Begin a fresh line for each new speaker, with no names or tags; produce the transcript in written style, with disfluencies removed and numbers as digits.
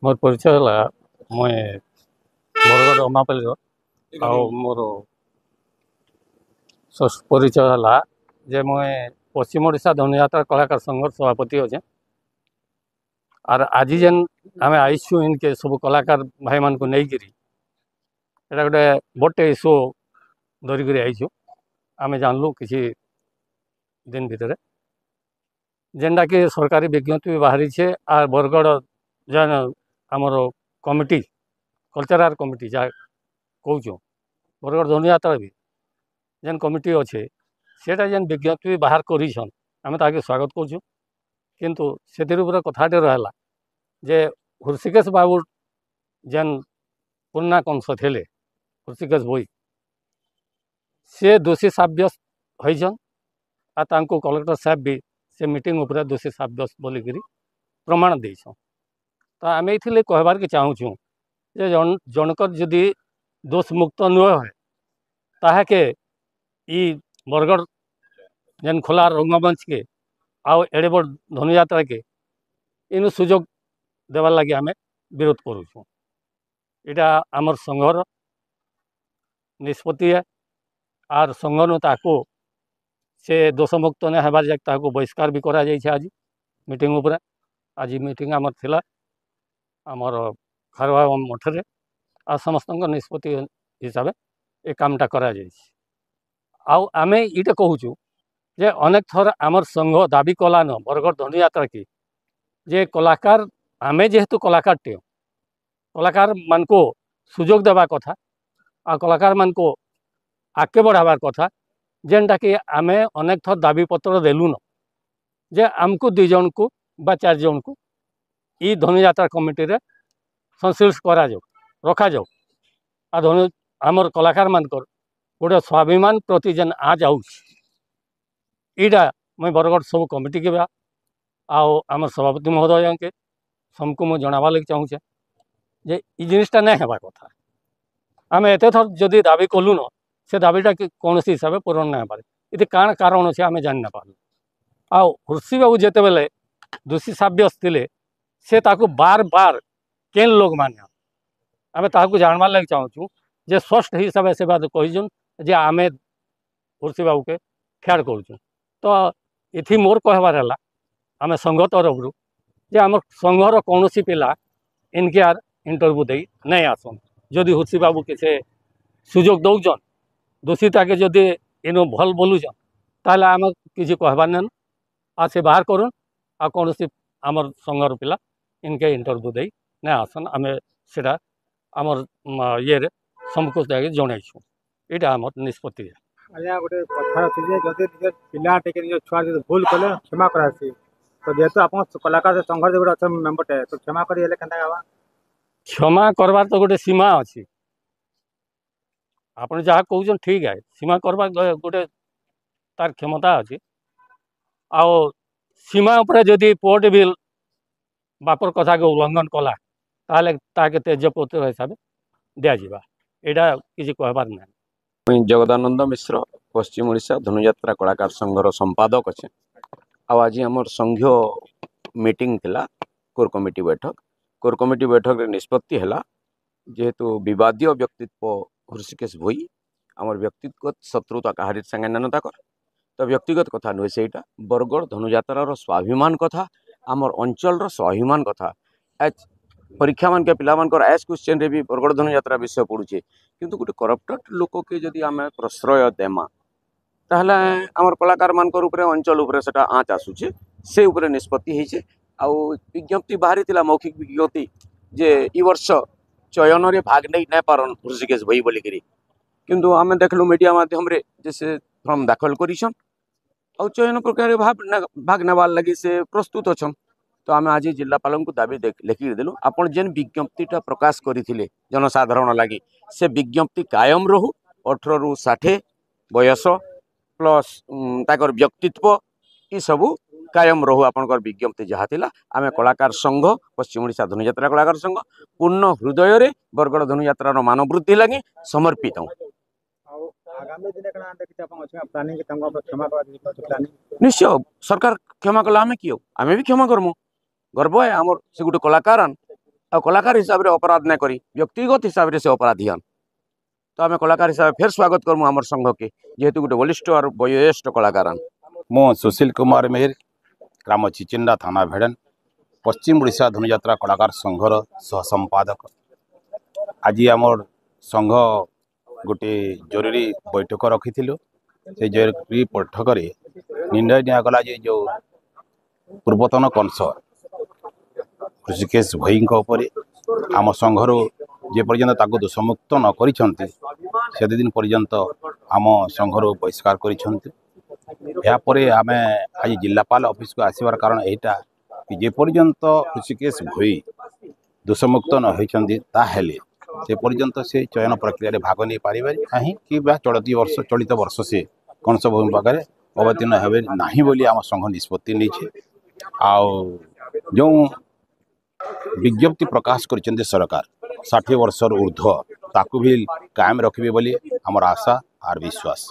मोर परिचय है मुई बरगढ़ अमापल्ली मोर परिचय है जे मुई पश्चिम ओडिशा धनुयात्रा कलाकार संघर सभापति अच्छे। आर आज जेन आम आईचु इनके सब कलाकार भाई मान को नहीं करी एटा गोटे बटे इश्यू धरिक आईचु। आम जानलु किसी दिन भितर जेनटा कि सरकारी विज्ञप्ति भी बाहरी छे। आर बरगढ़ जेन आमर कमिटी कल्चरल कमिटी जहाँ कहूँ बरगढ़ धनुयात्रा भी जेन कमिटी अच्छे सेटा जेन विज्ञप्ति भी बाहर करिछन आम ताके स्वागत करूँ। किंतु से कथाटे रहा जे हृषिकेश बाबू जेन पुराना कंस थे हृषिकेश भोई से दोषी साब्यस्त होइछन। आ तांको कलेक्टर साहब भी से मीटिंग उपरे दोषी साब्यस्त बोलिक प्रमाण देछन। तो आम ये कहबार के चाहूँ जे जनकर जदि दोष मुक्त नुहे ताके ई बरगढ़ जेन खोला रंगमंच के आउ एड़े बड़ धनुयात्रा के इन सुजोग देवार लगे आम विरोध करुँ। यहाँ आमर संघर निष्पत्ति है। आर संघ ताको से दोषमुक्त न होबार जाक बहिष्कार भी करा जाइछे। आज मीटिंग उपरे आज मीटिंग आमर थिला आमर खारवा मठरे आ समस्त निष्पत्ति हिसाब से कामटा करा जाइछे। आउ आमे इटे कहूँ जे अनेक थर आमर संघ दाबी कलान बरगढ़ धनुयात्रा की जे कलाकार आमे जेहेतु कलाकार टे कलाकार मान को सुजोग देवा कथा आ कलाकार मान को आगे बढ़ावार कथा जेनटा कि आमे अनेक थर दाबी पत्र देलुन जे आमको 2 जन को बा 4 जन को ई धनुयात्रा कमिटी रे संश्लिष्ट करा जाओ रखा जाओ। आ धनु आमर कलाकार मानकर गोटे स्वाभिमान प्रति जेन आ जाऊ इटा मैं बरगढ़ सब कमिटी के आओ आम सभापति महोदय के सबको मुझे जनावा लगे चाहूँचे जे ई जिनिसटा नहीं हेबा कथा। आम एत थर जदि दाबी कलुन से दाबीटा कौन हिसाब से पूरण नहीं पारे ये काण कारण अच्छे आम जान ना पार। आउ हृषि बाबू जिते बेले दोषी साब्यस्त थे से ताकू बार बार केन लोग माने आम ताकू जानवार लगे चाहूँ जे स्पष्ट हिसाब से बात कहीचुन जे आम हृषि बाबू के खेड़ करूँ। तो ये मोर कहबार है आम संघ तरफ जे आम संघर कौन पिला इनके आर इंटरव्यू दे नहीं आसन जदि हृषि बाबू के से सुजोग दौन दोषीता के जदि इन भल बोलुचन ताले आम किसी कहबार नहीं आ से बाहर करूँ आ कौन आमर संघर पिला इनके इंटरव्यू दे नहीं आसन आम से आमर ये समकुछ जनईछु यहाँ आम निष्पत्ति है।
आज्ञा गोटे कथा अच्छे जदि निज पिला टे छुआ भूल कले क्षमा करासी तो जेहेतु आप कलाकार संघर गोटे अच्छा मेम्बरटे तो क्षमा कर
क्षमा करवार तो गोटे सीमा अच्छी आप जहाँ कहते ठीक है सीमा करवा गोटे तार क्षमता अच्छी आओ सीमा उपरे जदि पुअटे भी बापर कथा के उल्लंघन कला ताले ताके तेजपुत्र हिसाब दिज्व यहाँ किसी कहबार ना।
मुई जगदानंद मिश्र पश्चिम ओडिशा धनुयात्रा कलाकार संघर संपादक अच्छे। आज आमर संघीय मीटिंग थिला कोर कमिटी बैठक रे निष्पत्ति है जेहेतु विवादीय व्यक्तित्व हृषिकेश भोई आमर व्यक्तिगत शत्रुता कहारी संगे नानता कर तो व्यक्तिगत कथा नुहे से बरगढ़ धनुयात्रार स्वाभिमान कथा आमर अंचल स्वाभिमान कथा एज परीक्षा मान के पिला मानकर एस क्वेश्चन रे भी बरगढ़ धनुयात्रा विषय पड़ुचे किंतु गोटे करप्टेड लोक के जदि आम प्रश्रय देमा ताहले आमर कलाकार मानकर उपरे अंचल उपरे सेटा आँच आसुचे से उपरे निष्पत्ति होइछे। आउ विज्ञप्ति बाहरी थिला मौखिक विज्ञप्ति जे ई वर्ष चयन रे भाग नहीं पारन हृषिकेश भई बोलिकरी किंतु आम देखलु मीडिया माध्यम रे जैसे फॉर्म दाखल करिछन आउ चयन प्रक्रिया भाग नेबार लगी से प्रस्तुत अच्छन। तो आम आज जिलापाल को दाबी लिखिक देलु आपन जेन विज्ञप्तिटा प्रकाश करथिले जनसाधारण लगी से विज्ञप्ति कायम रहू 18 रु 60 बयस प्लस ताकर व्यक्तित्व ये सबू कायम रहू आपनकर विज्ञप्ति जहाँ थिला आम कलाकार संघ पश्चिम ओडिशा धनुयात्रा कलाकार संघ पूर्ण हृदय रे बरगढ़ धनुयात्रार मानवृद्धि लगी समर्पित हूँ। निश्चय सरकार क्षमा कला आम कि आम भी क्षमा करमु गर्व है आमर से गोटे कलाकार आ कलाकार हिसाब से अपराध नहीं करी व्यक्तिगत हिसाब से अपराधी हन तो आम कलाकार हिसाब से फेर स्वागत करमु आम संघ के जेहेतु गोटे बलिष्ठ और वयोज्येष्ठ कलाकार
मो सुशील कुमार मेहर ग्राम चिचिंडा थाना भेड़न पश्चिम ओडिशा धनुयात्रा कलाकार संघर सह संपादक आज आमर संघ गोटे जरूरी बैठक रखी से जरूरी बैठक निर्णय निगला जो पूर्वतन कंसर ऋषिकेश भई आम संघर जे पर्यंत ताको दोषमुक्त न कर दिन पर्यंत आम संघर बहिष्कार कर आमे आज जिलापाल ऑफिस को आसबार कारण यहीटा कि जे पर्यंत ऋषिकेश भई दोषमुक्त न होती से पर्यंत से चयन प्रक्रिया भाग नहीं पारे ना कि चलित वर्ष से कंस भूमि पाखे अवतीर्ण हे ना आम संघ निष्पत्ति नहीं जो विज्ञप्ति प्रकाश कर सरकार 60 वर्ष ऊर्ध्व ताकू भी कायम रखिए बोली आमर आशा और विश्वास।